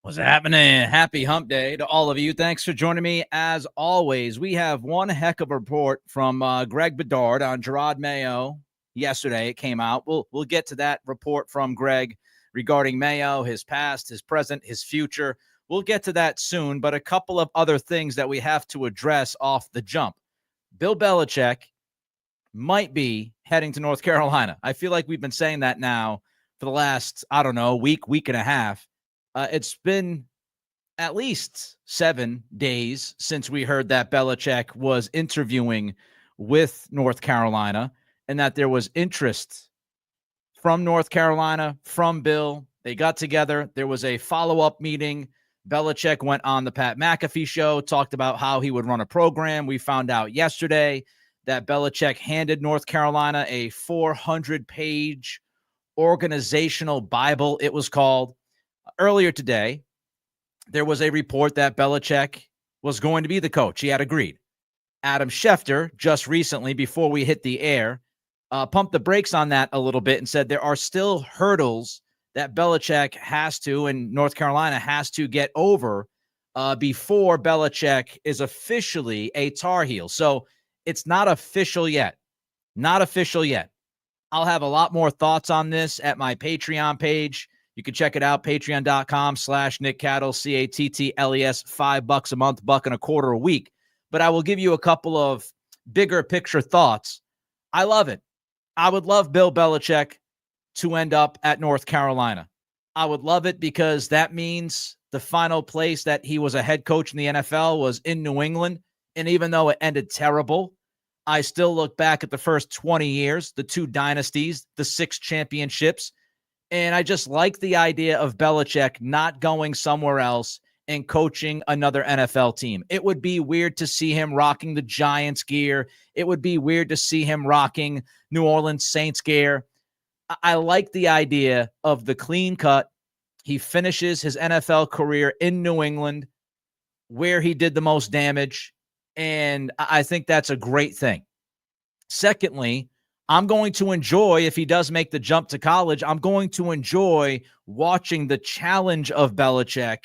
What's happening? Happy hump day to all of you. Thanks for joining me. As always, we have one heck of a report from Greg Bedard on Jerod Mayo. Yesterday it came out. We'll get to that report from Greg regarding Mayo, his past, his present, his future. We'll get to that soon, but a couple of other things that we have to address off the jump. Bill Belichick might be heading to North Carolina. I feel like we've been saying that now for the last, week and a half. It's been at least 7 days since we heard that Belichick was interviewing with North Carolina and that there was interest from North Carolina, from Bill. They got together. There was a follow-up meeting. Belichick went on the Pat McAfee show, talked about how he would run a program. We found out yesterday that Belichick handed North Carolina a 400-page organizational Bible, it was called. Earlier today, there was a report that Belichick was going to be the coach. He had agreed. Adam Schefter, just recently, before we hit the air, pumped the brakes on that a little bit and said there are still hurdles that Belichick has to and North Carolina has to get over before Belichick is officially a Tar Heel. So it's not official yet. Not official yet. I'll have a lot more thoughts on this at my Patreon page. You can check it out, patreon.com/Nick Cattle, CATTLES, $5 a month, $1.25 a week. But I will give you a couple of bigger picture thoughts. I love it. I would love Bill Belichick to end up at North Carolina. I would love it because that means the final place that he was a head coach in the NFL was in New England. And even though it ended terrible, I still look back at the first 20 years, the 2 dynasties, the 6 championships. And I just like the idea of Belichick not going somewhere else and coaching another NFL team. It would be weird to see him rocking the Giants gear. It would be weird to see him rocking New Orleans Saints gear. I like the idea of the clean cut. He finishes his NFL career in New England, where he did the most damage. And I think that's a great thing. Secondly, I'm going to enjoy, if he does make the jump to college, I'm going to enjoy watching the challenge of Belichick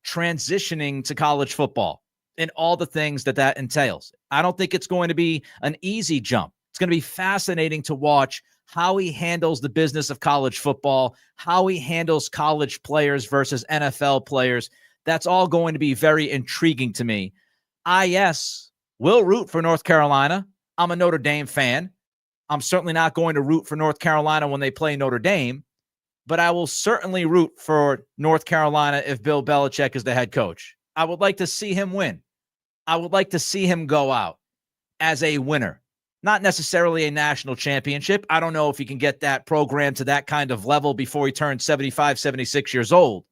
transitioning to college football and all the things that entails. I don't think it's going to be an easy jump. It's going to be fascinating to watch how he handles the business of college football, how he handles college players versus NFL players. That's all going to be very intriguing to me. I will root for North Carolina. I'm a Notre Dame fan. I'm certainly not going to root for North Carolina when they play Notre Dame, but I will certainly root for North Carolina if Bill Belichick is the head coach. I would like to see him win. I would like to see him go out as a winner, not necessarily a national championship. I don't know if he can get that program to that kind of level before he turns 75, 76 years old.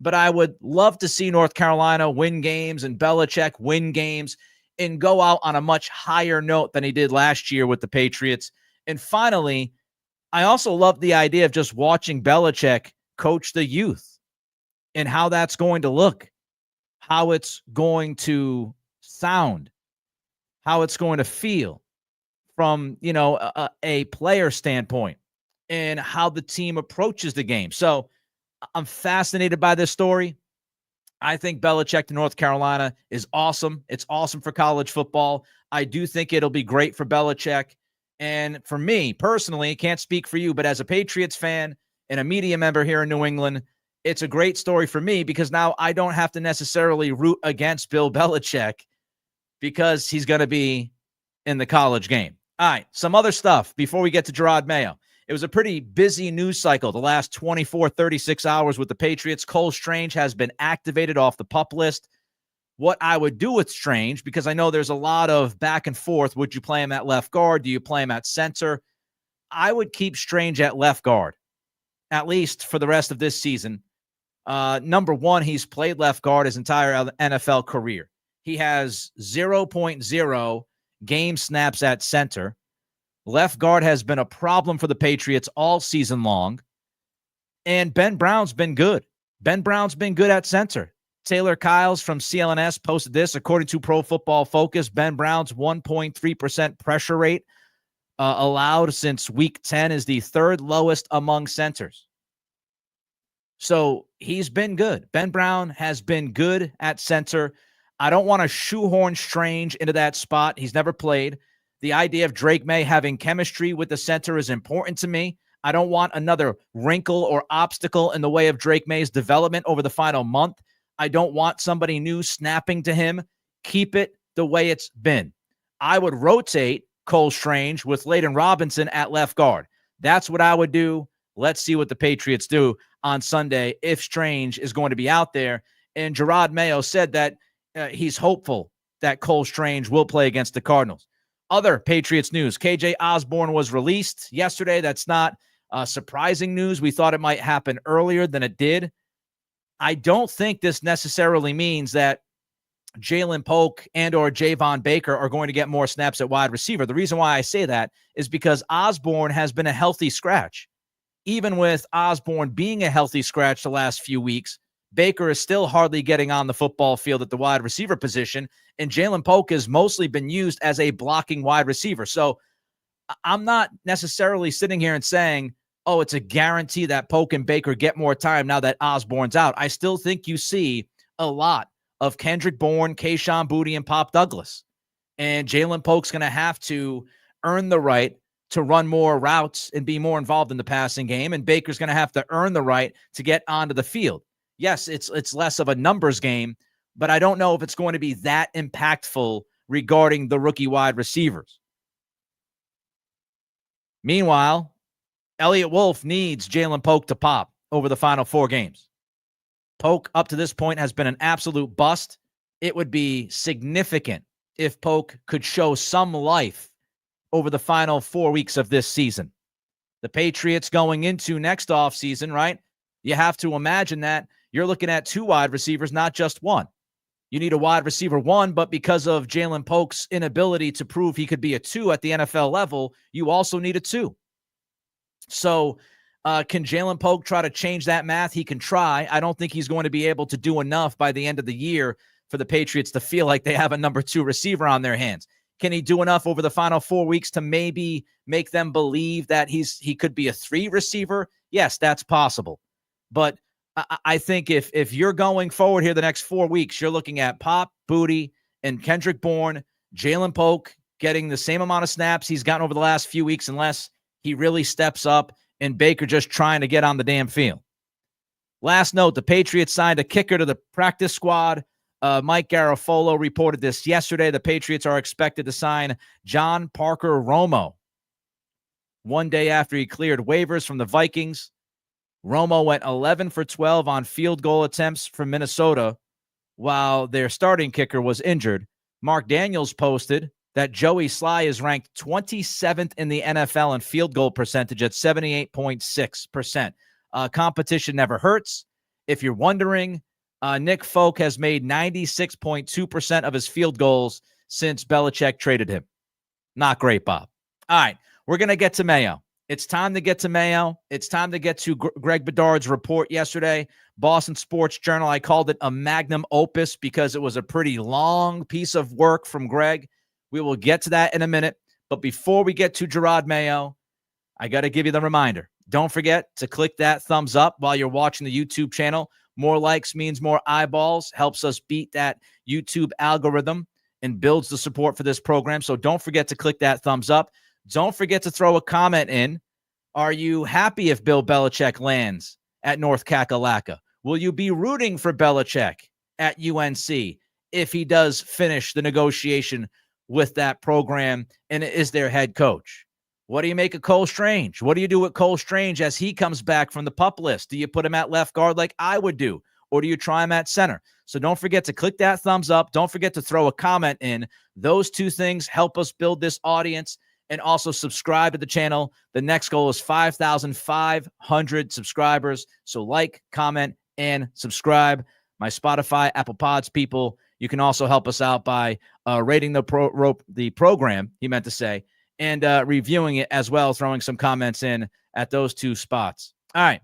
But I would love to see North Carolina win games and Belichick win games and go out on a much higher note than he did last year with the Patriots. And finally, I also love the idea of just watching Belichick coach the youth and how that's going to look, how it's going to sound, how it's going to feel from, a player standpoint and how the team approaches the game. So I'm fascinated by this story. I think Belichick to North Carolina is awesome. It's awesome for college football. I do think it'll be great for Belichick. And for me, personally, can't speak for you, but as a Patriots fan and a media member here in New England, it's a great story for me because now I don't have to necessarily root against Bill Belichick because he's going to be in the college game. All right, some other stuff before we get to Jerod Mayo. It was a pretty busy news cycle the last 24, 36 hours with the Patriots. Cole Strange has been activated off the PUP list. What I would do with Strange, because I know there's a lot of back and forth. Would you play him at left guard? Do you play him at center? I would keep Strange at left guard, at least for the rest of this season. Number one, he's played left guard his entire NFL career. He has 0.0 game snaps at center. Left guard has been a problem for the Patriots all season long. And Ben Brown's been good. Ben Brown's been good at center. Taylor Kyles from CLNS posted this. According to Pro Football Focus, Ben Brown's 1.3% pressure rate allowed since week 10 is the third lowest among centers. So he's been good. Ben Brown has been good at center. I don't want to shoehorn Strange into that spot. He's never played. The idea of Drake May having chemistry with the center is important to me. I don't want another wrinkle or obstacle in the way of Drake May's development over the final month. I don't want somebody new snapping to him. Keep it the way it's been. I would rotate Cole Strange with Layden Robinson at left guard. That's what I would do. Let's see what the Patriots do on Sunday if Strange is going to be out there. And Jerod Mayo said that he's hopeful that Cole Strange will play against the Cardinals. Other Patriots news, KJ Osborn was released yesterday. That's not surprising news. We thought it might happen earlier than it did. I don't think this necessarily means that Jalen Polk and or Javon Baker are going to get more snaps at wide receiver. The reason why I say that is because Osborn has been a healthy scratch. Even with Osborn being a healthy scratch the last few weeks, Baker is still hardly getting on the football field at the wide receiver position, and Jalen Polk has mostly been used as a blocking wide receiver. So I'm not necessarily sitting here and saying, oh, it's a guarantee that Polk and Baker get more time now that Osborn's out. I still think you see a lot of Kendrick Bourne, Kayshon Boutte, and Pop Douglas. And Jalen Polk's going to have to earn the right to run more routes and be more involved in the passing game. And Baker's going to have to earn the right to get onto the field. Yes, it's less of a numbers game, but I don't know if it's going to be that impactful regarding the rookie wide receivers. Meanwhile, Elliott Wolf needs Jalen Polk to pop over the final 4 games. Polk, up to this point, has been an absolute bust. It would be significant if Polk could show some life over the final 4 weeks of this season. The Patriots going into next offseason, right? You have to imagine that you're looking at 2 wide receivers, not just 1. You need a wide receiver 1, but because of Jalen Polk's inability to prove he could be a 2 at the NFL level, you also need a 2. So can Jalen Polk try to change that math? He can try. I don't think he's going to be able to do enough by the end of the year for the Patriots to feel like they have a number 2 receiver on their hands. Can he do enough over the final 4 weeks to maybe make them believe that he could be a 3 receiver? Yes, that's possible. But I think if you're going forward here the next 4 weeks, you're looking at Pop, Boutte, and Kendrick Bourne, Jalen Polk getting the same amount of snaps he's gotten over the last few weeks unless he really steps up, and Baker just trying to get on the damn field. Last note, the Patriots signed a kicker to the practice squad. Mike Garafolo reported this yesterday. The Patriots are expected to sign John Parker Romo. One day after he cleared waivers from the Vikings, Romo went 11 for 12 on field goal attempts from Minnesota while their starting kicker was injured. Mark Daniels posted that Joey Sly is ranked 27th in the NFL in field goal percentage at 78.6%. Competition never hurts. If you're wondering, Nick Folk has made 96.2% of his field goals since Belichick traded him. Not great, Bob. All right, we're going to get to Mayo. It's time to get to Mayo. It's time to get to Greg Bedard's report yesterday. Boston Sports Journal, I called it a magnum opus because it was a pretty long piece of work from Greg. We will get to that in a minute. But before we get to Jerod Mayo, I got to give you the reminder. Don't forget to click that thumbs up while you're watching the YouTube channel. More likes means more eyeballs, helps us beat that YouTube algorithm and builds the support for this program. So don't forget to click that thumbs up. Don't forget to throw a comment in. Are you happy if Bill Belichick lands at North Kakalaka? Will you be rooting for Belichick at UNC if he does finish the negotiation with that program and is their head coach? What do you make of Cole Strange? What do you do with Cole Strange as he comes back from the PUP list? Do you put him at left guard like I would do? Or do you try him at center? So don't forget to click that thumbs up. Don't forget to throw a comment in. Those 2 things help us build this audience. And also subscribe to the channel. The next goal is 5,500 subscribers. So like, comment, and subscribe. My Spotify, Apple Pods people, you can also help us out by rating the program, he meant to say, and reviewing it as well, throwing some comments in at those 2 spots. All right,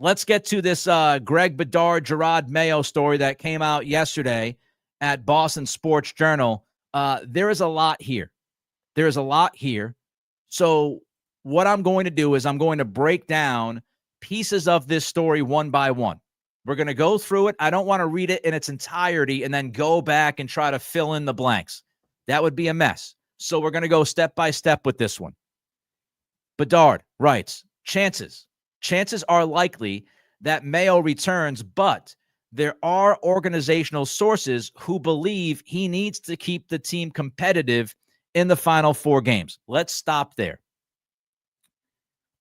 let's get to this Greg Bedard, Jerod Mayo story that came out yesterday at Boston Sports Journal. There is a lot here. There's a lot here. So what I'm going to do is I'm going to break down pieces of this story one by one. We're going to go through it. I don't want to read it in its entirety and then go back and try to fill in the blanks. That would be a mess. So we're going to go step by step with this one. Bedard writes, chances are likely that Mayo returns, but there are organizational sources who believe he needs to keep the team competitive in the final 4 games. Let's stop there.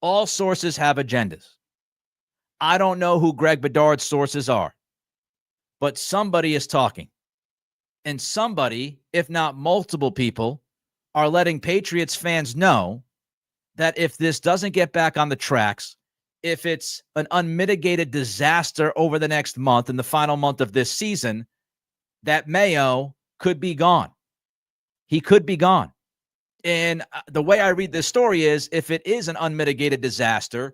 All sources have agendas. I don't know who Greg Bedard's sources are, but somebody is talking. And somebody, if not multiple people, are letting Patriots fans know that if this doesn't get back on the tracks, if it's an unmitigated disaster over the next month, in the final month of this season, that Mayo could be gone. He could be gone. And the way I read this story is, if it is an unmitigated disaster,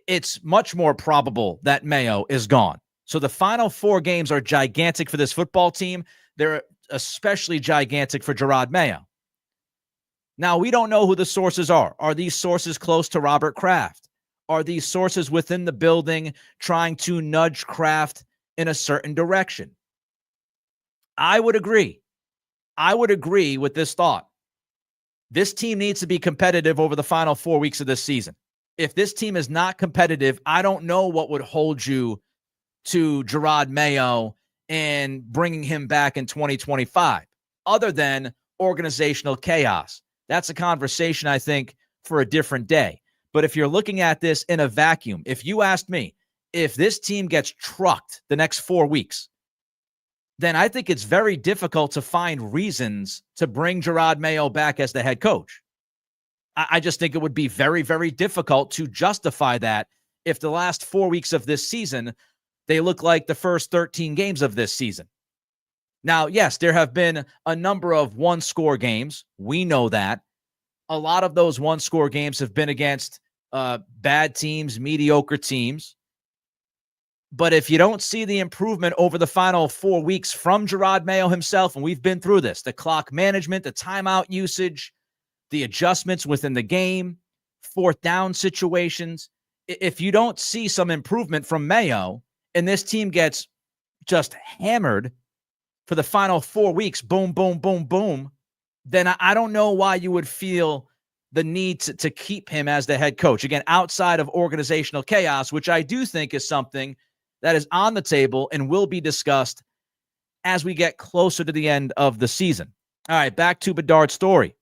it's much more probable that Mayo is gone. So the final 4 games are gigantic for this football team. They're especially gigantic for Jerod Mayo. Now, we don't know who the sources are. Are these sources close to Robert Kraft? Are these sources within the building trying to nudge Kraft in a certain direction? I would agree. I would agree with this thought. This team needs to be competitive over the final 4 weeks of this season. If this team is not competitive, I don't know what would hold you to Jerod Mayo and bringing him back in 2025, other than organizational chaos. That's a conversation, I think, for a different day. But if you're looking at this in a vacuum, if you asked me, if this team gets trucked the next 4 weeks, then I think it's very difficult to find reasons to bring Jerod Mayo back as the head coach. I just think it would be very, very difficult to justify that if the last 4 weeks of this season, they look like the first 13 games of this season. Now, yes, there have been a number of one-score games. We know that. A lot of those one-score games have been against bad teams, mediocre teams. But if you don't see the improvement over the final 4 weeks from Jerod Mayo himself, and we've been through this, the clock management, the timeout usage, the adjustments within the game, 4th down situations, if you don't see some improvement from Mayo and this team gets just hammered for the final 4 weeks, boom, boom, boom, boom, then I don't know why you would feel the need to keep him as the head coach. Again, outside of organizational chaos, which I do think is something that is on the table and will be discussed as we get closer to the end of the season. All right, back to Bedard's story.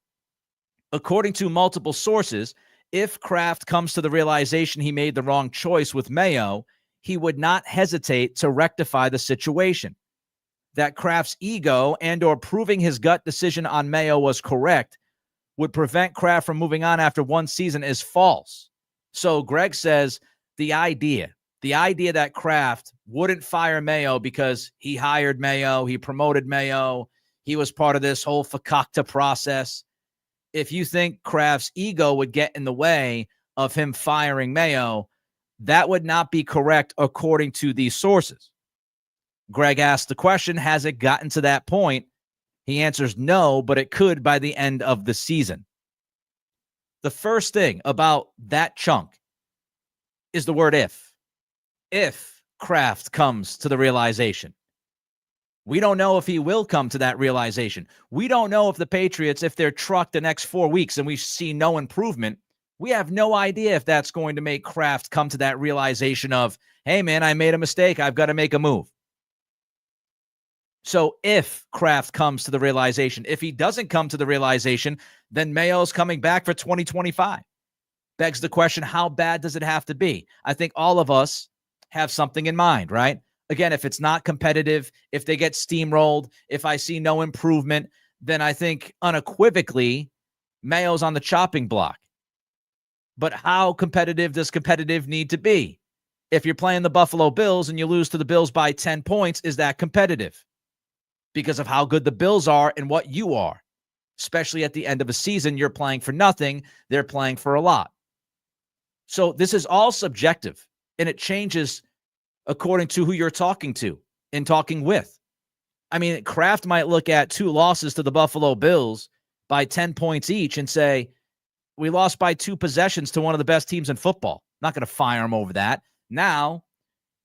According to multiple sources, if Kraft comes to the realization he made the wrong choice with Mayo, he would not hesitate to rectify the situation. That Kraft's ego and or proving his gut decision on Mayo was correct would prevent Kraft from moving on after one season is false. So Greg says the idea that Kraft wouldn't fire Mayo because he hired Mayo, he promoted Mayo, he was part of this whole fakakta process. If you think Kraft's ego would get in the way of him firing Mayo, that would not be correct according to these sources. Greg asked the question, has it gotten to that point? He answers no, but it could by the end of the season. The first thing about that chunk is the word if. If Kraft comes to the realization. We don't know if he will come to that realization. We don't know if the Patriots, if they're trucked the next 4 weeks and we see no improvement, we have no idea if that's going to make Kraft come to that realization of, hey, man, I made a mistake. I've got to make a move. So if Kraft comes to the realization, if he doesn't come to the realization, then Mayo's coming back for 2025. Begs the question, how bad does it have to be? I think all of us have something in mind, right? Again, if it's not competitive, if they get steamrolled, if I see no improvement, then I think unequivocally Mayo's on the chopping block. But how competitive does competitive need to be? If you're playing the Buffalo Bills and you lose to the Bills by 10 points, is that competitive? Because of how good the Bills are and what you are. Especially at the end of a season, you're playing for nothing. They're playing for a lot. So this is all subjective, and it changes according to who you're talking to and talking with. I mean, Kraft might look at 2 losses to the Buffalo Bills by 10 points each and say, we lost by 2 possessions to one of the best teams in football. Not going to fire him over that. Now,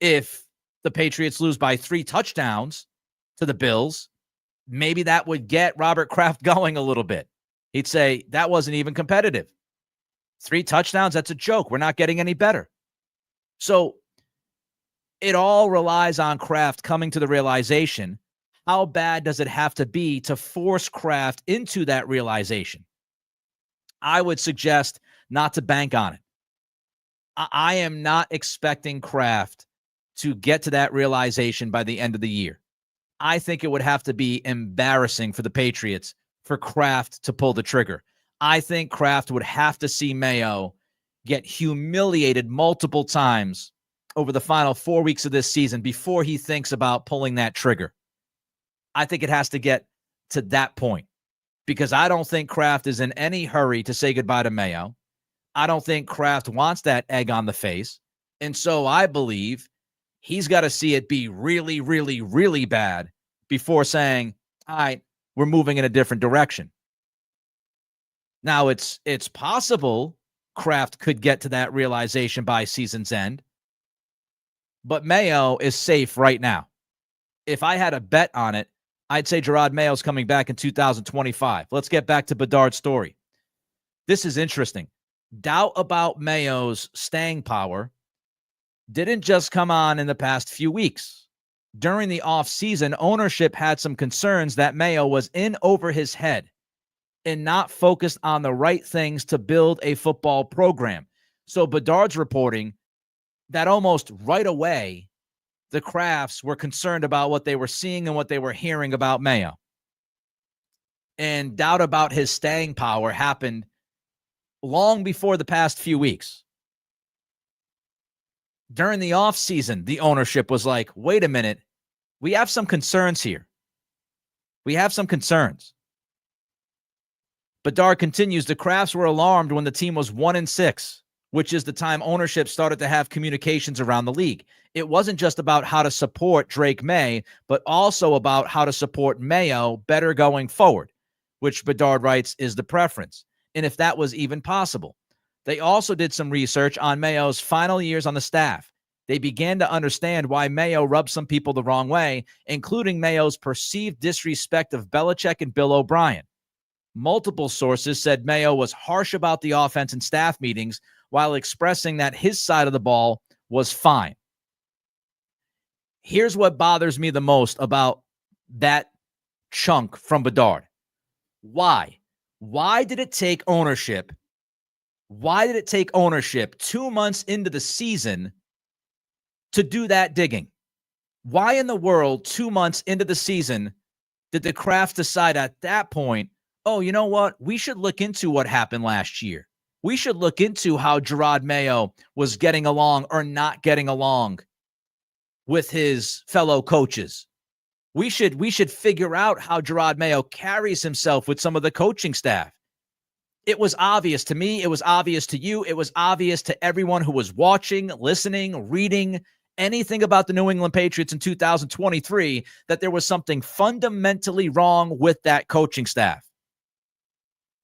if the Patriots lose by 3 touchdowns to the Bills, maybe that would get Robert Kraft going a little bit. He'd say, that wasn't even competitive. 3 touchdowns, that's a joke. We're not getting any better. So it all relies on Kraft coming to the realization, how bad does it have to be to force Kraft into that realization? I would suggest not to bank on it. I am not expecting Kraft to get to that realization by the end of the year. I think it would have to be embarrassing for the Patriots for Kraft to pull the trigger. I think Kraft would have to see Mayo get humiliated multiple times over the final 4 weeks of this season before he thinks about pulling that trigger. I think it has to get to that point because I don't think Kraft is in any hurry to say goodbye to Mayo. I don't think Kraft wants that egg on the face. And so I believe he's got to see it be really, really, really bad before saying, all right, we're moving in a different direction. Now, it's possible Kraft could get to that realization by season's end, but Mayo is safe right now. If I had a bet on it, I'd say Jerod Mayo's coming back in 2025. Let's get back to Bedard's story. This is interesting. Doubt about Mayo's staying power didn't just come on in the past few weeks. During the offseason, ownership had some concerns that Mayo was in over his head and not focused on the right things to build a football program. So Bedard's reporting that almost right away, the Krafts were concerned about what they were seeing and what they were hearing about Mayo. And doubt about his staying power happened long before the past few weeks. During the offseason, the ownership was like, wait a minute, we have some concerns here. We have some concerns. Bedard continues, the Krafts were alarmed when the team was 1-6, which is the time ownership started to have communications around the league. It wasn't just about how to support Drake May, but also about how to support Mayo better going forward, which Bedard writes is the preference, and if that was even possible. They also did some research on Mayo's final years on the staff. They began to understand why Mayo rubbed some people the wrong way, including Mayo's perceived disrespect of Belichick and Bill O'Brien. Multiple sources said Mayo was harsh about the offense in staff meetings while expressing that his side of the ball was fine. Here's what bothers me the most about that chunk from Bedard. Why? Why did it take ownership? Why did it take ownership 2 months into the season to do that digging? Why in the world 2 months into the season did the Krafts decide at that point, oh, you know what? We should look into what happened last year. We should look into how Jerod Mayo was getting along or not getting along with his fellow coaches. We should figure out how Jerod Mayo carries himself with some of the coaching staff. It was obvious to me. It was obvious to you. It was obvious to everyone who was watching, listening, reading anything about the New England Patriots in 2023 that there was something fundamentally wrong with that coaching staff.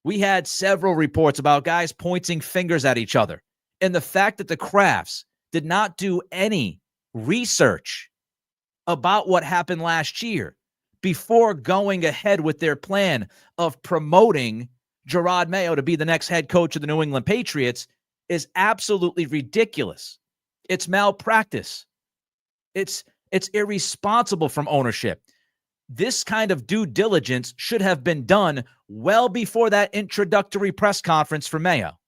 We had several reports about guys pointing fingers at each other. And the fact that the Krafts did not do any research about what happened last year before going ahead with their plan of promoting Jerod Mayo to be the next head coach of the New England Patriots is absolutely ridiculous. It's malpractice. It's irresponsible from ownership. This kind of due diligence should have been done well before that introductory press conference for Mayo.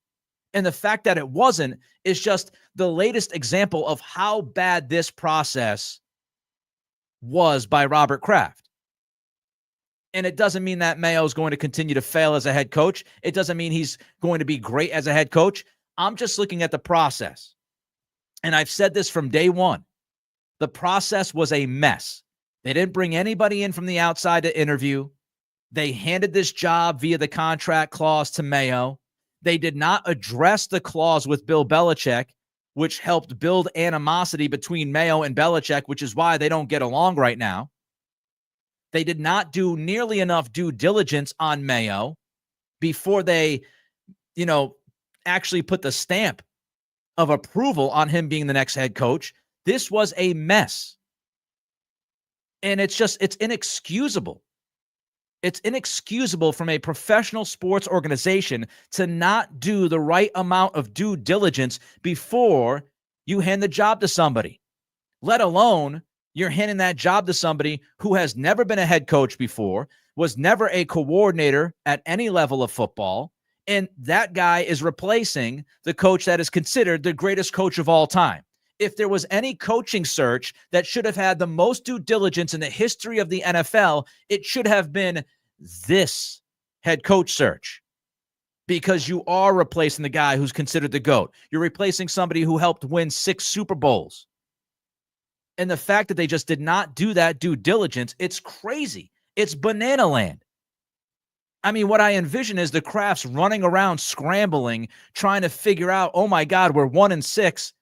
And the fact that it wasn't is just the latest example of how bad this process was by Robert Kraft. And it doesn't mean that Mayo is going to continue to fail as a head coach. It doesn't mean he's going to be great as a head coach. I'm just looking at the process. And I've said this from day one. The process was a mess. They didn't bring anybody in from the outside to interview. They handed this job via the contract clause to Mayo. They did not address the clause with Bill Belichick, which helped build animosity between Mayo and Belichick, which is why they don't get along right now. They did not do nearly enough due diligence on Mayo before they, actually put the stamp of approval on him being the next head coach. This was a mess. And it's inexcusable. It's inexcusable from a professional sports organization to not do the right amount of due diligence before you hand the job to somebody, let alone you're handing that job to somebody who has never been a head coach before, was never a coordinator at any level of football, and that guy is replacing the coach that is considered the greatest coach of all time. If there was any coaching search that should have had the most due diligence in the history of the NFL, it should have been this head coach search, because you are replacing the guy who's considered the GOAT. You're replacing somebody who helped win 6 Super Bowls. And the fact that they just did not do that due diligence, it's crazy. It's banana land. I mean, what I envision is the Crafts running around scrambling, trying to figure out, oh my God, we're 1-6.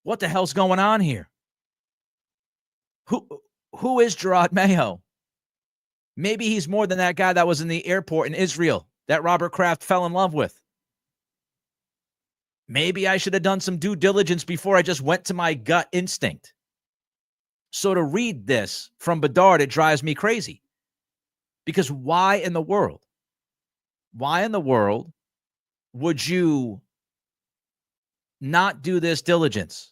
What the hell's going on here? Who is Jerod Mayo? Maybe he's more than that guy that was in the airport in Israel that Robert Kraft fell in love with. Maybe I should have done some due diligence before I just went to my gut instinct. So to read this from Bedard, it drives me crazy. Because why in the world would you not do this diligence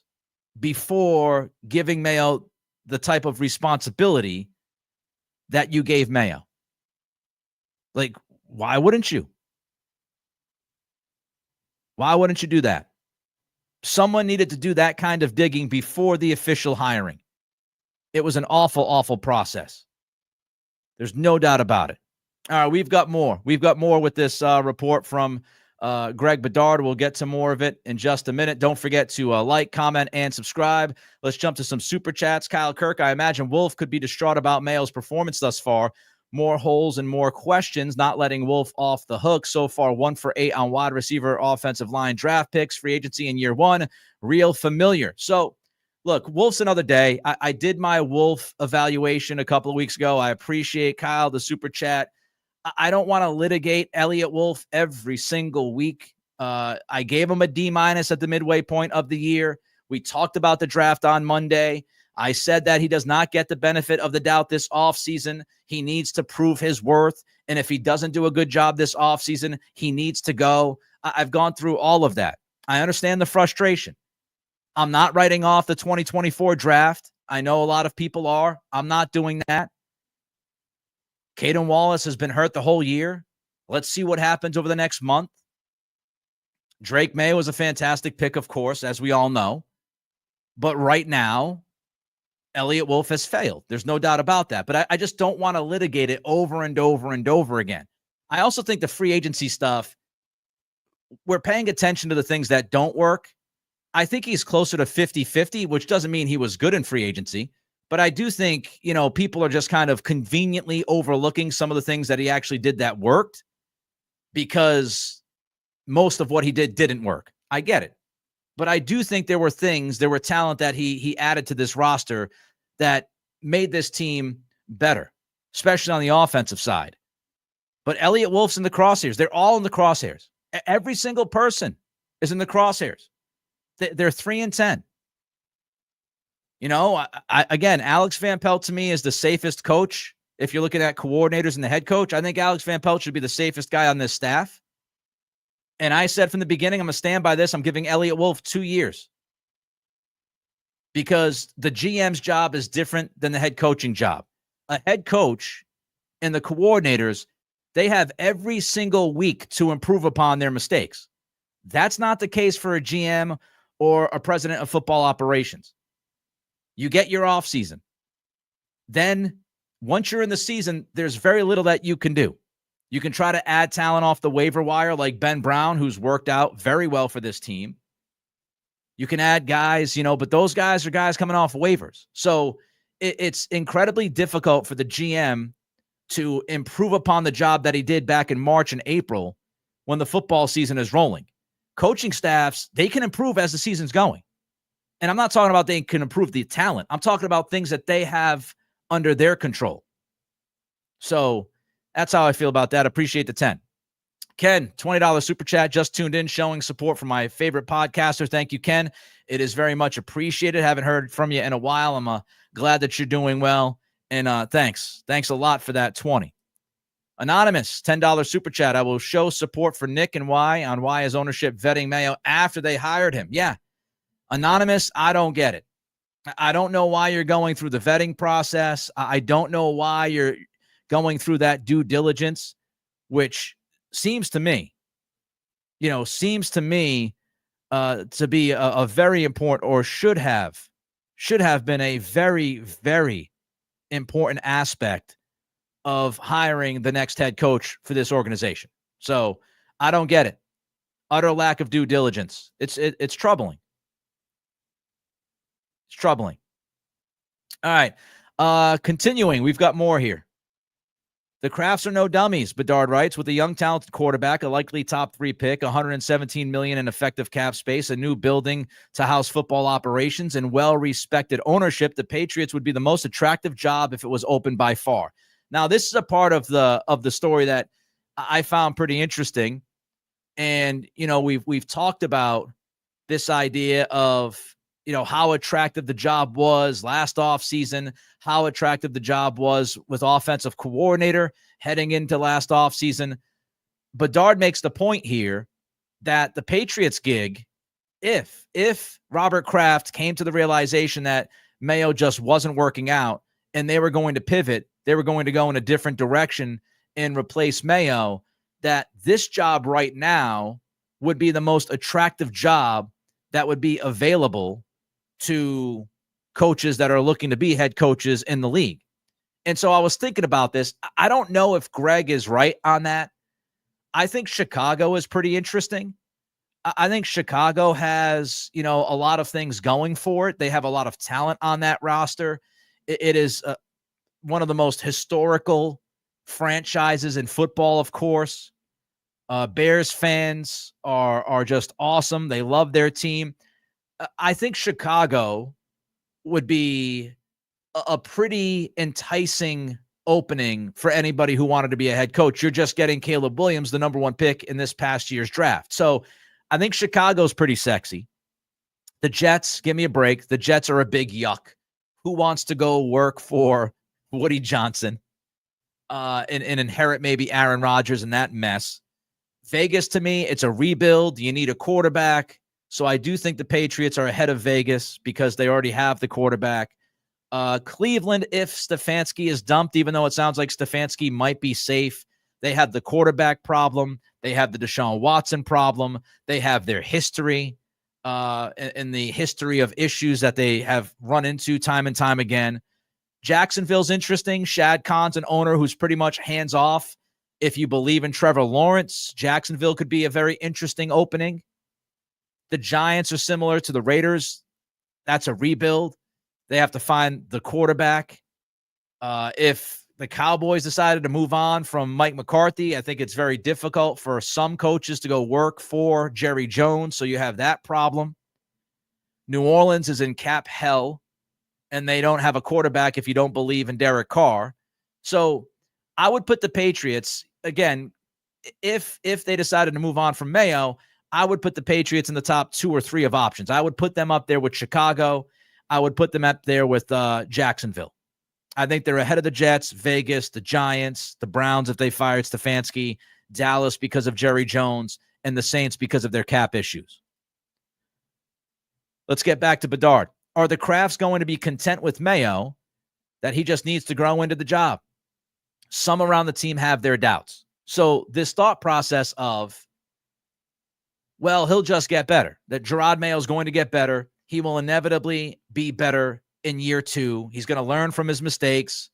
before giving Mayo the type of responsibility that you gave Mayo? Like, why wouldn't you? Why wouldn't you do that? Someone needed to do that kind of digging before the official hiring. It was an awful, awful process. There's no doubt about it. All right, we've got more. We've got more with this report from Greg Bedard. We'll get to more of it in just a minute. Don't forget to like, comment, and subscribe. Let's jump to some super chats. Kyle Kirk, I imagine Wolf could be distraught about Mayo's performance thus far. More holes and more questions, not letting Wolf off the hook. So far, 1 for 8 on wide receiver, offensive line draft picks, free agency in year 1. Real familiar. So, look, Wolf's another day. I did my Wolf evaluation a couple of weeks ago. I appreciate Kyle, the super chat. I don't want to litigate Elliott Wolf every single week. I gave him a D- at the midway point of the year. We talked about the draft on Monday. I said that he does not get the benefit of the doubt this offseason. He needs to prove his worth. And if he doesn't do a good job this offseason, he needs to go. I've gone through all of that. I understand the frustration. I'm not writing off the 2024 draft. I know a lot of people are. I'm not doing that. Caden Wallace has been hurt the whole year. Let's see what happens over the next month. Drake May was a fantastic pick, of course, as we all know. But right now, Elliott Wolf has failed. There's no doubt about that. But I just don't want to litigate it over and over and over again. I also think the free agency stuff, we're paying attention to the things that don't work. I think he's closer to 50-50, which doesn't mean he was good in free agency. But I do think, people are just kind of conveniently overlooking some of the things that he actually did that worked, because most of what he did didn't work. I get it. But I do think there were talent that he added to this roster that made this team better, especially on the offensive side. But Elliott Wolf's in the crosshairs. They're all in the crosshairs. Every single person is in the crosshairs. They're 3-10. Again, Alex Van Pelt to me is the safest coach. If you're looking at coordinators and the head coach, I think Alex Van Pelt should be the safest guy on this staff. And I said from the beginning, I'm going to stand by this. I'm giving Elliott Wolf 2 years, because the GM's job is different than the head coaching job. A head coach and the coordinators, they have every single week to improve upon their mistakes. That's not the case for a GM or a president of football operations. You get your off season. Then once you're in the season, there's very little that you can do. You can try to add talent off the waiver wire like Ben Brown, who's worked out very well for this team. You can add guys, but those guys are guys coming off waivers. So it's incredibly difficult for the GM to improve upon the job that he did back in March and April when the football season is rolling. Coaching staffs, they can improve as the season's going. And I'm not talking about they can improve the talent. I'm talking about things that they have under their control. So that's how I feel about that. Appreciate the 10. Ken, $20 super chat, just tuned in, showing support for my favorite podcaster. Thank you, Ken. It is very much appreciated. Haven't heard from you in a while. I'm glad that you're doing well. And thanks. Thanks a lot for that 20. Anonymous, $10 super chat. I will show support for Nick and why on why is ownership vetting Mayo after they hired him. Yeah. Anonymous, I don't get it. I don't know why you're going through the vetting process. I don't know why you're going through that due diligence, which seems to me to be a very important, or should have been a very, very important aspect of hiring the next head coach for this organization. So I don't get it. Utter lack of due diligence. It's troubling. It's troubling. All right. Continuing, we've got more here. The Crafts are no dummies, Bedard writes, with a young, talented quarterback, a likely top 3 pick, $117 million in effective cap space, a new building to house football operations, and well-respected ownership. The Patriots would be the most attractive job if it was open by far. Now, this is a part of the story that I found pretty interesting, and we've talked about this idea of how attractive the job was last offseason, how attractive the job was with offensive coordinator heading into last offseason. Bedard makes the point here that the Patriots gig, if Robert Kraft came to the realization that Mayo just wasn't working out and they were going to pivot, they were going to go in a different direction and replace Mayo, that this job right now would be the most attractive job that would be available to coaches that are looking to be head coaches in the league. And so I was thinking about this. I don't know if Greg is right on that. I think Chicago is pretty interesting. I think Chicago has, a lot of things going for it. They have a lot of talent on that roster. It is one of the most historical franchises in football, of course. Bears fans are just awesome. They love their team. I think Chicago would be a pretty enticing opening for anybody who wanted to be a head coach. You're just getting Caleb Williams, the number 1 pick in this past year's draft. So I think Chicago's pretty sexy. The Jets, give me a break. The Jets are a big yuck. Who wants to go work for Woody Johnson and inherit maybe Aaron Rodgers and that mess? Vegas, to me, it's a rebuild. You need a quarterback. So I do think the Patriots are ahead of Vegas because they already have the quarterback. Cleveland, if Stefanski is dumped, even though it sounds like Stefanski might be safe, they have the quarterback problem. They have the Deshaun Watson problem. They have their history and the history of issues that they have run into time and time again. Jacksonville's interesting. Shad Khan's an owner who's pretty much hands-off. If you believe in Trevor Lawrence, Jacksonville could be a very interesting opening. The Giants are similar to the Raiders. That's a rebuild. They have to find the quarterback. If the Cowboys decided to move on from Mike McCarthy, I think it's very difficult for some coaches to go work for Jerry Jones, so you have that problem. New Orleans is in cap hell, and they don't have a quarterback if you don't believe in Derek Carr. So I would put the Patriots, again, if they decided to move on from Mayo, I would put the Patriots in the top 2 or 3 of options. I would put them up there with Chicago. I would put them up there with Jacksonville. I think they're ahead of the Jets, Vegas, the Giants, the Browns if they fired Stefanski, Dallas because of Jerry Jones, and the Saints because of their cap issues. Let's get back to Bedard. Are the Crafts going to be content with Mayo that he just needs to grow into the job? Some around the team have their doubts. So this thought process of, well, he'll just get better, that Jerod Mayo is going to get better. He will inevitably be better in year 2. He's going to learn from his mistakes.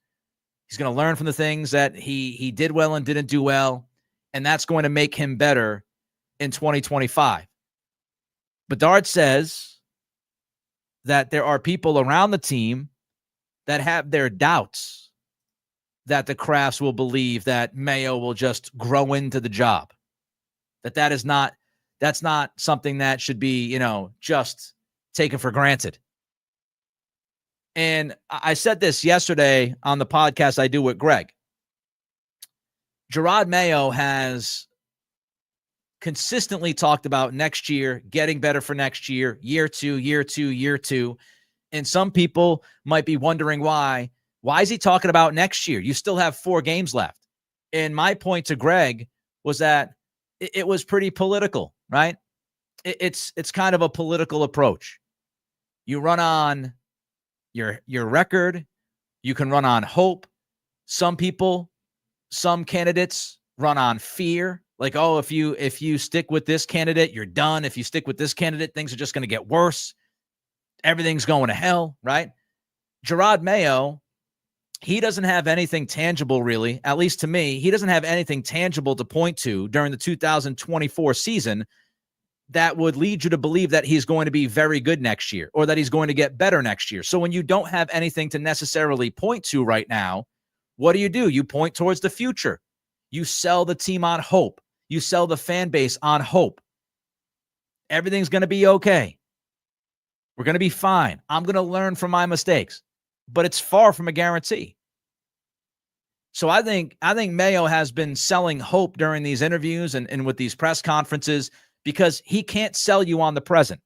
He's going to learn from the things that he did well and didn't do well, and that's going to make him better in 2025. Bedard says that there are people around the team that have their doubts that the Crafts will believe that Mayo will just grow into the job, that's not something that should be, just taken for granted. And I said this yesterday on the podcast I do with Greg. Jerod Mayo has consistently talked about next year, getting better for next year, year two, year two, year two. And some people might be wondering why. Why is he talking about next year? You still have 4 games left. And my point to Greg was that it was pretty political, right? It's kind of a political approach. You run on your record. You can run on hope. Some candidates run on fear. Like, oh, if you stick with this candidate, you're done. If you stick with this candidate, things are just going to get worse. Everything's going to hell, right? Jerod Mayo, he doesn't have anything tangible, really, at least to me. He doesn't have anything tangible to point to during the 2024 season that would lead you to believe that he's going to be very good next year or that he's going to get better next year. So when you don't have anything to necessarily point to right now, what do? You point towards the future. You sell the team on hope. You sell the fan base on hope. Everything's going to be okay. We're going to be fine. I'm going to learn from my mistakes, but it's far from a guarantee. So I think Mayo has been selling hope during these interviews and with these press conferences because he can't sell you on the present.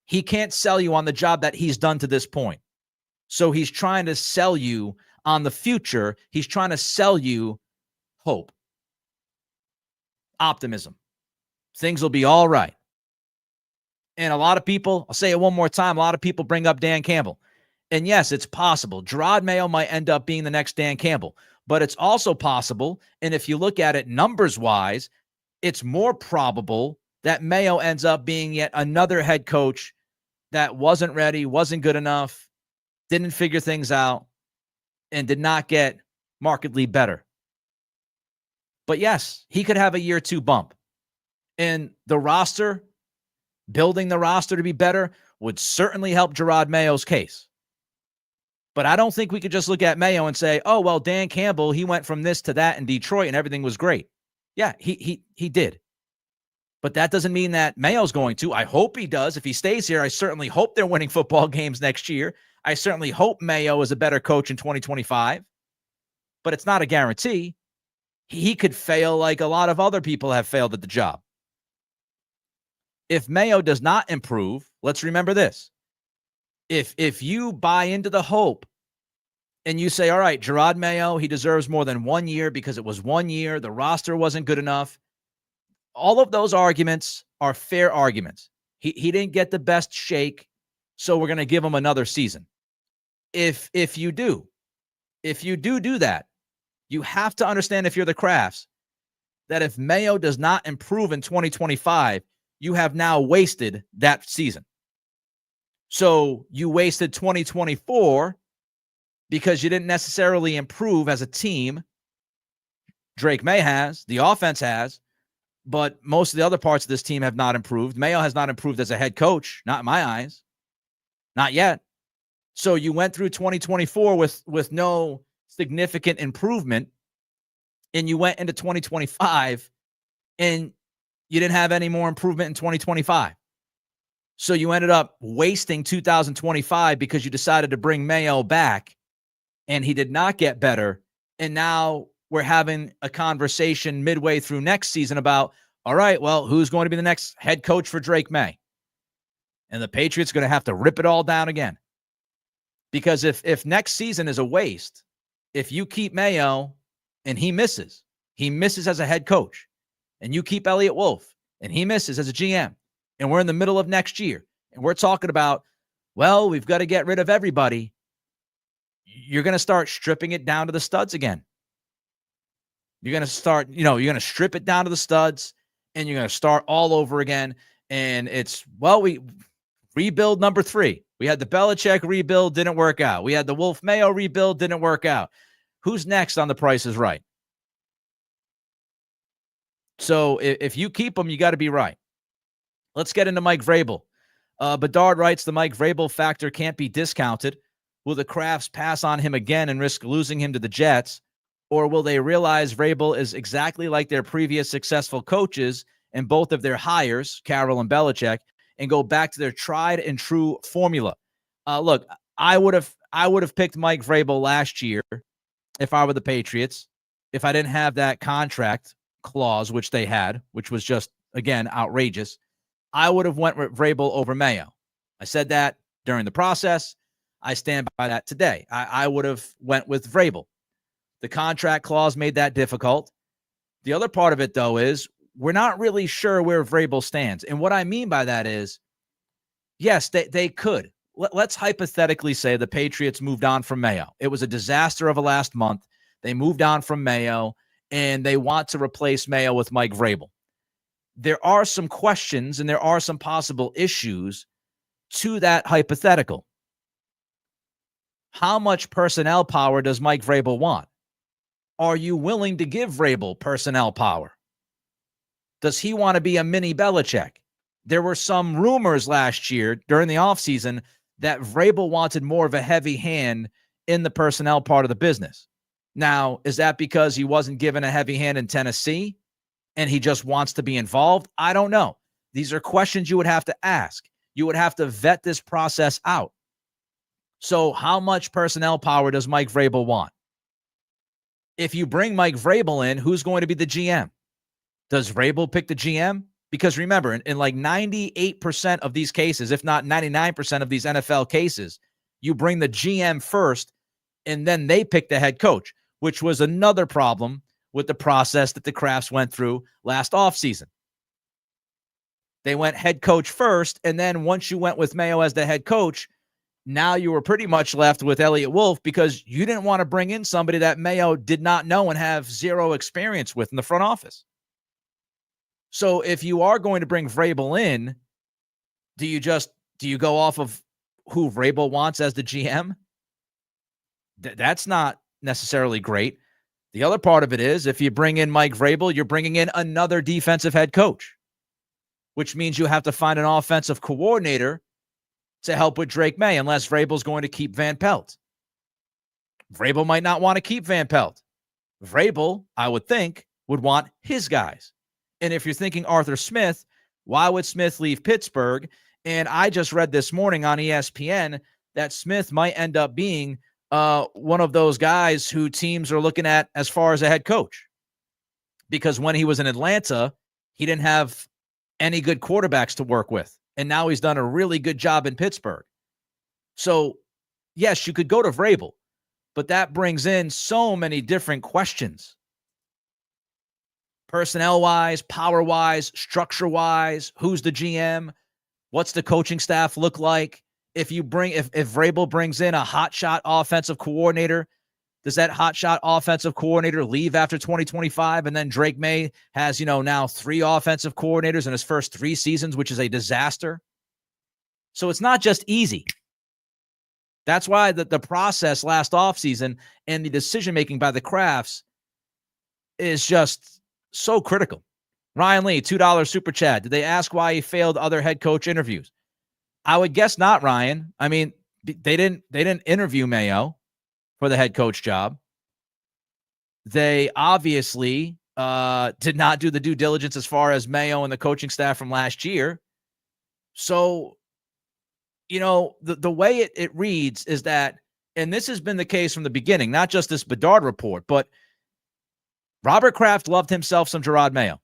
He can't sell you on the job that he's done to this point. So he's trying to sell you on the future. He's trying to sell you hope, optimism. Things will be all right. And a lot of people, I'll say it one more time, a lot of people bring up Dan Campbell. And yes, it's possible. Jerod Mayo might end up being the next Dan Campbell. But it's also possible, and if you look at it numbers-wise, it's more probable that Mayo ends up being yet another head coach that wasn't ready, wasn't good enough, didn't figure things out, and did not get markedly better. But yes, he could have a year 2 bump. And the roster, building the roster to be better, would certainly help Jerod Mayo's case. But I don't think we could just look at Mayo and say, oh, well, Dan Campbell, he went from this to that in Detroit and everything was great. Yeah, he did. But that doesn't mean that Mayo's going to. I hope he does. If he stays here, I certainly hope they're winning football games next year. I certainly hope Mayo is a better coach in 2025. But it's not a guarantee. He could fail like a lot of other people have failed at the job. If Mayo does not improve, let's remember this. If you buy into the hope and you say, all right, Jerod Mayo, he deserves more than 1 year because it was 1 year, the roster wasn't good enough. All of those arguments are fair arguments. He didn't get the best shake, so we're going to give him another season. If you do that, you have to understand, if you're the Crafts, that if Mayo does not improve in 2025, you have now wasted that season. So you wasted 2024 because you didn't necessarily improve as a team. Drake May has, the offense has, but most of the other parts of this team have not improved. Mayo has not improved as a head coach, not in my eyes. Not yet. So you went through 2024 with no significant improvement, and you went into 2025 and you didn't have any more improvement in 2025. So you ended up wasting 2025 because you decided to bring Mayo back and he did not get better. And now we're having a conversation midway through next season about, all right, well, who's going to be the next head coach for Drake May? And the Patriots are going to have to rip it all down again. Because if next season is a waste, if you keep Mayo and he misses as a head coach, and you keep Elliott Wolf and he misses as a GM, and we're in the middle of next year, and we're talking about, well, we've got to get rid of everybody, you're going to start stripping it down to the studs again. You're going to start, you're going to strip it down to the studs, and you're going to start all over again. And it's, well, we rebuild number 3. We had the Belichick rebuild, didn't work out. We had the Wolf Mayo rebuild, didn't work out. Who's next on The Price is Right? So if you keep them, you got to be right. Let's get into Mike Vrabel. Bedard writes, the Mike Vrabel factor can't be discounted. Will the Crafts pass on him again and risk losing him to the Jets? Or will they realize Vrabel is exactly like their previous successful coaches and both of their hires, Carroll and Belichick, and go back to their tried and true formula? Look, I would have picked Mike Vrabel last year if I were the Patriots, if I didn't have that contract clause, which they had, which was just, again, outrageous, I would have went with Vrabel over Mayo. I said that during the process. I stand by that today. I would have went with Vrabel. The contract clause made that difficult. The other part of it, though, is we're not really sure where Vrabel stands. And what I mean by that is, yes, they could. Let's hypothetically say the Patriots moved on from Mayo. It was a disaster of a last month. They moved on from Mayo, and they want to replace Mayo with Mike Vrabel. There are some questions and there are some possible issues to that hypothetical. How much personnel power does Mike Vrabel want? Are you willing to give Vrabel personnel power? Does he want to be a mini Belichick? There were some rumors last year during the offseason that Vrabel wanted more of a heavy hand in the personnel part of the business. Now, is that because he wasn't given a heavy hand in Tennessee and he just wants to be involved? I don't know. These are questions you would have to ask. You would have to vet this process out. So how much personnel power does Mike Vrabel want? If you bring Mike Vrabel in, who's going to be the GM? Does Vrabel pick the GM? Because remember, in like 98% of these cases, if not 99% of these NFL cases, you bring the GM first and then they pick the head coach, which was another problem with the process that the Crafts went through last offseason. They went head coach first, and then once you went with Mayo as the head coach, now you were pretty much left with Elliott Wolf because you didn't want to bring in somebody that Mayo did not know and have zero experience with in the front office. So if you are going to bring Vrabel in, do you go off of who Vrabel wants as the GM? That's not necessarily great. The other part of it is if you bring in Mike Vrabel, you're bringing in another defensive head coach, which means you have to find an offensive coordinator to help with Drake May unless Vrabel's going to keep Van Pelt. Vrabel might not want to keep Van Pelt. Vrabel, I would think, would want his guys. And if you're thinking Arthur Smith, why would Smith leave Pittsburgh? And I just read this morning on ESPN that Smith might end up being one of those guys who teams are looking at as far as a head coach. Because when he was in Atlanta, he didn't have any good quarterbacks to work with. And now he's done a really good job in Pittsburgh. So, yes, you could go to Vrabel, but that brings in so many different questions. Personnel-wise, power-wise, structure-wise, who's the GM? What's the coaching staff look like? If Vrabel brings in a hotshot offensive coordinator, does that hotshot offensive coordinator leave after 2025? And then Drake May has, now 3 offensive coordinators in his first 3 seasons, which is a disaster. So it's not just easy. That's why the process last offseason and the decision-making by the Crafts is just so critical. Ryan Lee, $2 super chat. Did they ask why he failed other head coach interviews? I would guess not, Ryan. I mean, they didn't interview Mayo for the head coach job. They obviously did not do the due diligence as far as Mayo and the coaching staff from last year. So, the way it reads is that, and this has been the case from the beginning, not just this Bedard report, but Robert Kraft loved himself some Jerod Mayo.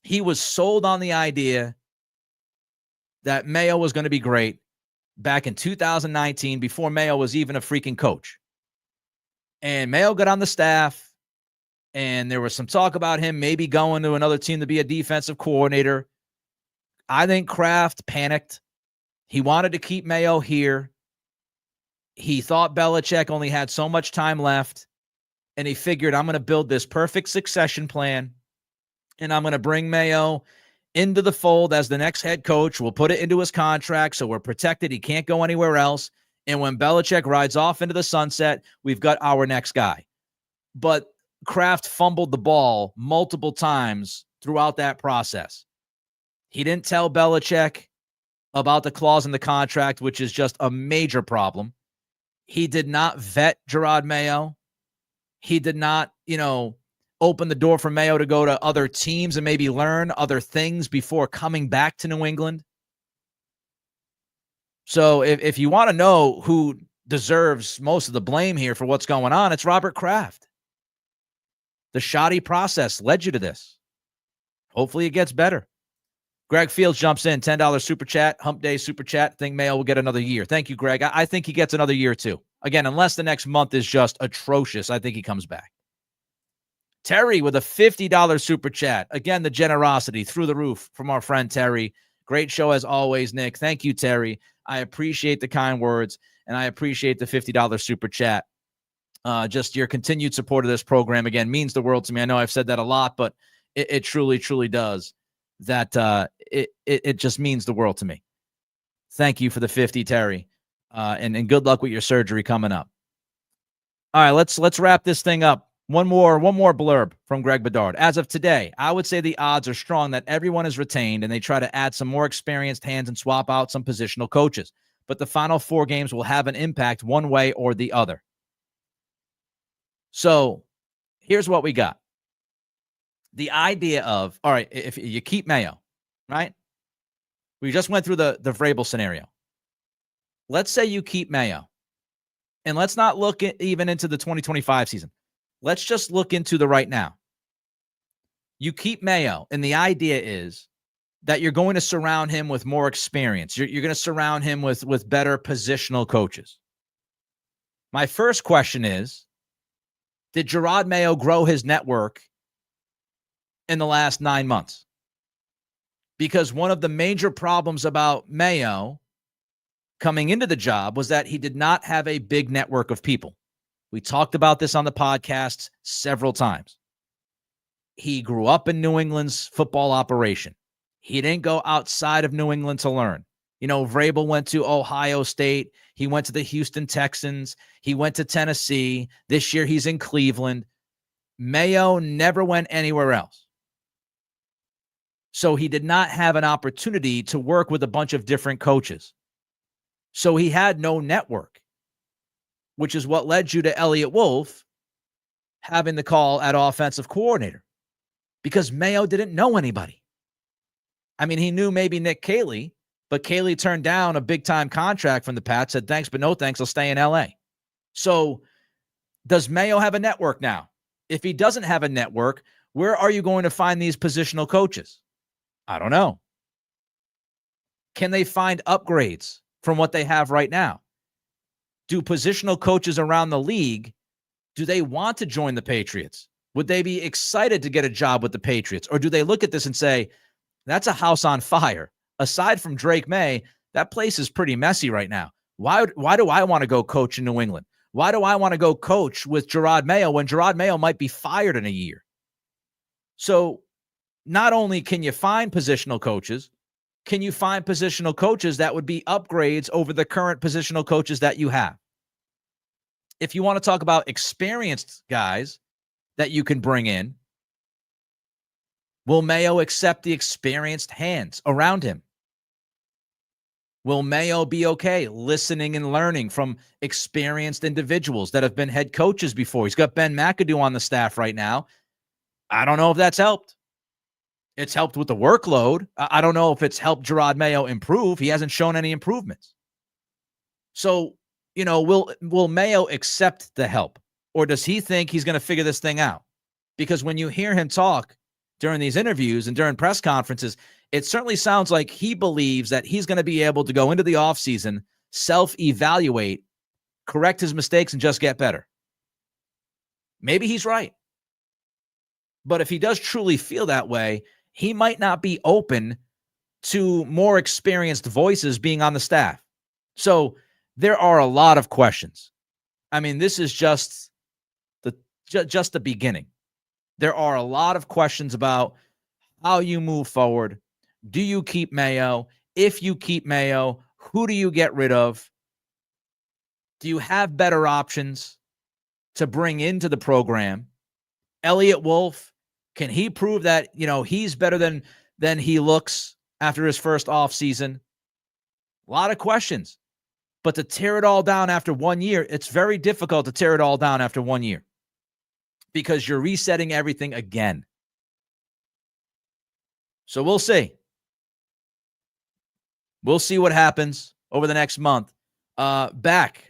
He was sold on the idea that Mayo was going to be great back in 2019 before Mayo was even a freaking coach. And Mayo got on the staff, and there was some talk about him maybe going to another team to be a defensive coordinator. I think Kraft panicked. He wanted to keep Mayo here. He thought Belichick only had so much time left, and he figured, I'm going to build this perfect succession plan, and I'm going to bring Mayo into the fold as the next head coach. We'll put it into his contract so we're protected. He can't go anywhere else. And when Belichick rides off into the sunset, we've got our next guy. But Kraft fumbled the ball multiple times throughout that process. He didn't tell Belichick about the clause in the contract, which is just a major problem. He did not vet Jerod Mayo. He did not, open the door for Mayo to go to other teams and maybe learn other things before coming back to New England. So if you want to know who deserves most of the blame here for what's going on, it's Robert Kraft. The shoddy process led you to this. Hopefully it gets better. Greg Fields jumps in, $10 super chat, hump day super chat. Think Mayo will get another year. Thank you, Greg. I think he gets another year too. Again, unless the next month is just atrocious, I think he comes back. Terry with a $50 super chat. Again, the generosity through the roof from our friend Terry. Great show as always, Nick. Thank you, Terry. I appreciate the kind words, and I appreciate the $50 super chat. Just your continued support of this program, again, means the world to me. I know I've said that a lot, but it truly, truly does. It just means the world to me. Thank you for the 50, Terry, and good luck with your surgery coming up. All right, let's wrap this thing up. One more blurb from Greg Bedard. As of today, I would say the odds are strong that everyone is retained and they try to add some more experienced hands and swap out some positional coaches. But the final 4 games will have an impact one way or the other. So here's what we got. The idea of, all right, if you keep Mayo, right? We just went through the Vrabel scenario. Let's say you keep Mayo. And let's not look even into the 2025 season. Let's just look into the right now. You keep Mayo, and the idea is that you're going to surround him with more experience. You're going to surround him with better positional coaches. My first question is, did Jerod Mayo grow his network in the last 9 months? Because one of the major problems about Mayo coming into the job was that he did not have a big network of people. We talked about this on the podcast several times. He grew up in New England's football operation. He didn't go outside of New England to learn. You know, Vrabel went to Ohio State. He went to the Houston Texans. He went to Tennessee. This year he's in Cleveland. Mayo never went anywhere else. So he did not have an opportunity to work with a bunch of different coaches. So he had no network, which is what led you to Elliott Wolf having the call at offensive coordinator, because Mayo didn't know anybody. I mean, he knew maybe Nick Caley, but Caley turned down a big-time contract from the Pats, said, thanks, but no thanks, I'll stay in L.A. So does Mayo have a network now? If he doesn't have a network, where are you going to find these positional coaches? I don't know. Can they find upgrades from what they have right now? Do positional coaches around the league, do they want to join the Patriots? Would they be excited to get a job with the Patriots? Or do they look at this and say, that's a house on fire? Aside from Drake May, that place is pretty messy right now. Why do I want to go coach in New England? Why do I want to go coach with Jerod Mayo when Jerod Mayo might be fired in a year? So not only can you find positional coaches, can you find positional coaches that would be upgrades over the current positional coaches that you have? If you want to talk about experienced guys that you can bring in, will Mayo accept the experienced hands around him? Will Mayo be okay listening and learning from experienced individuals that have been head coaches before? He's got Ben McAdoo on the staff right now. I don't know if that's helped. It's helped with the workload. I don't know if it's helped Jerod Mayo improve. He hasn't shown any improvements. So, you know, will Mayo accept the help? Or does he think he's going to figure this thing out? Because when you hear him talk during these interviews and during press conferences, it certainly sounds like he believes that he's going to be able to go into the offseason, self-evaluate, correct his mistakes, and just get better. Maybe he's right. But if he does truly feel that way, he might not be open to more experienced voices being on the staff. So there are a lot of questions. I mean, this is just the beginning. There are a lot of questions about how you move forward. Do you keep Mayo? If you keep Mayo, who do you get rid of? Do you have better options to bring into the program? Elliott Wolf, can he prove that, you know, he's better than he looks after his first offseason? A lot of questions. But to tear it all down after 1 year, it's very difficult to tear it all down after 1 year because you're resetting everything again. So we'll see. We'll see what happens over the next month. Back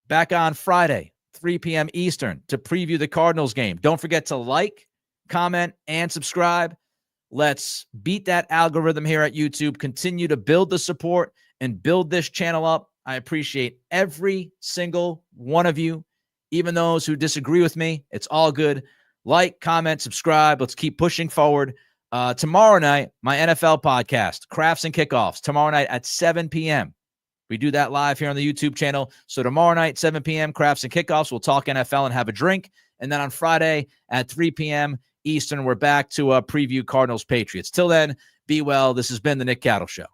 on Friday, 3 p.m. Eastern to preview the Cardinals game. Don't forget to like, comment, and subscribe. Let's beat that algorithm here at YouTube. Continue to build the support and build this channel up. I appreciate every single one of you, even those who disagree with me. It's all good. Like, comment, subscribe. Let's keep pushing forward. Tomorrow night, my NFL podcast, Crafts and Kickoffs, tomorrow night at 7 p.m. We do that live here on the YouTube channel. So tomorrow night, 7 p.m., Crafts and Kickoffs. We'll talk NFL and have a drink. And then on Friday at 3 p.m. Eastern, we're back to preview Cardinals Patriots. Till then, be well. This has been the Nick Cattle Show.